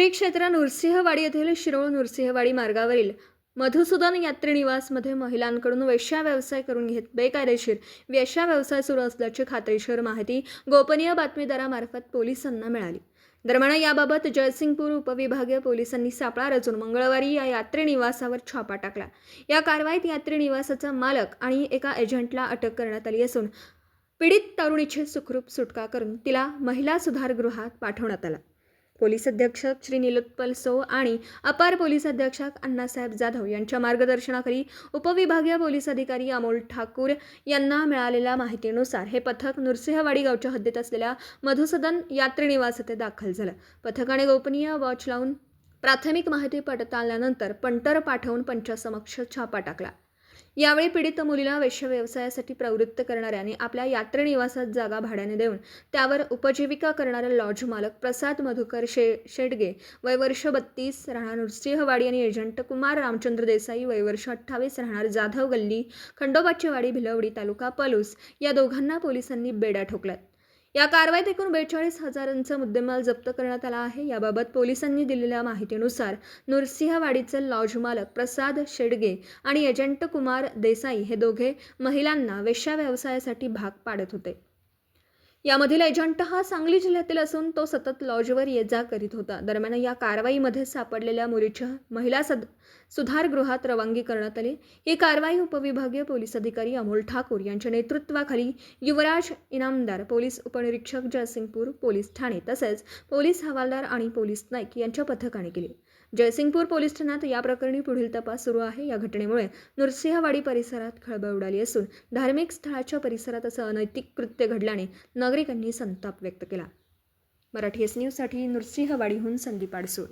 श्री क्षेत्र नृसिंहवाडी येथील शिरोळ नृसिंहवाडी मार्गावरील मधुसूदन यात्री निवासमध्ये महिलांकडून वेश्या व्यवसाय करून घेत बेकायदेशीर वेश्या व्यवसाय सुरू असल्याची खात्रीशीर माहिती गोपनीय बातमीदारामार्फत पोलिसांना मिळाली। दरम्यान याबाबत जयसिंगपूर उपविभागीय पोलिसांनी सापळा रचून मंगळवारी या यात्री निवासावर छापा टाकला। या कारवाईत यात्री निवासाचा मालक आणि एका एजंटला अटक करण्यात आली असून पीडित तरुणीची सुखरूप सुटका करून तिला महिला सुधारगृहात पाठवण्यात आला। पोलीस अधीक्षक श्री निलोत्पल सो आणि अपार पोलीस अधीक्षक अण्णासाहेब जाधव यांच्या मार्गदर्शनाखाली उपविभागीय पोलीस अधिकारी अमोल ठाकूर यांना मिळालेल्या माहितीनुसार हे पथक नृसिंहवाडी गावच्या हद्दीत असलेल्या मधुसूदन यात्री निवास येथे दाखल झालं। पथकाने गोपनीय वॉच लावून प्राथमिक माहिती पडताळल्यानंतर पंटर पाठवून पंचासमक्ष छापा टाकला। यावेळी पीडित मुलीला वेश्या व्यवसायासाठी प्रवृत्त करणाऱ्याने आपल्या यात्री निवासात जागा भाड्याने देऊन त्यावर उपजीविका करणारा लॉज मालक प्रसाद मधुकर शेडगे वय वर्ष 32 राहणार नृसिंहवाडी आणि एजंट कुमार रामचंद्र देसाई वय वर्ष 28 राहणार जाधव गल्ली खंडोबाची वाडी भिलवडी तालुका पलूस या दोघांना पोलिसांनी बेड्या ठोकल्यात। या कारवाईत एकूण 42,000चा मुद्देमाल जप्त करण्यात आला आहे। याबाबत पोलिसांनी दिलेल्या माहितीनुसार नृसिंहवाडीचे लॉज मालक प्रसाद शेडगे आणि एजंट कुमार देसाई हे दोघे महिलांना वेश्या व्यवसायासाठी भाग पाडत होते। यामधील एजंट हा सांगली जिल्ह्यातील असून तो सतत लॉजवर ये-जा करीत होता। दरम्यान या कारवाईमध्ये सापडलेल्या मुलीच्या महिला सुधारगृहात रवानगी करण्यात आली। ही कारवाई उपविभागीय पोलीस अधिकारी अमोल ठाकूर यांच्या नेतृत्वाखाली युवराज इनामदार, पोलीस उपनिरीक्षक जयसिंगपूर पोलीस ठाणे तसेच पोलीस हवालदार आणि पोलीस नाईक यांच्या पथकाने केली। जयसिंगपूर पोलीस ठाण्यात या प्रकरणी पुढील तपास सुरू आहे। या घटनेमुळे नृसिंहवाडी परिसरात खळबळ उडाली असून धार्मिक स्थळाच्या परिसरात असं अनैतिक कृत्य घडल्याने नागरिकांनी संताप व्यक्त केला। मराठी एस न्यूजसाठी नृसिंहवाडीहून संदीप आडसूळ।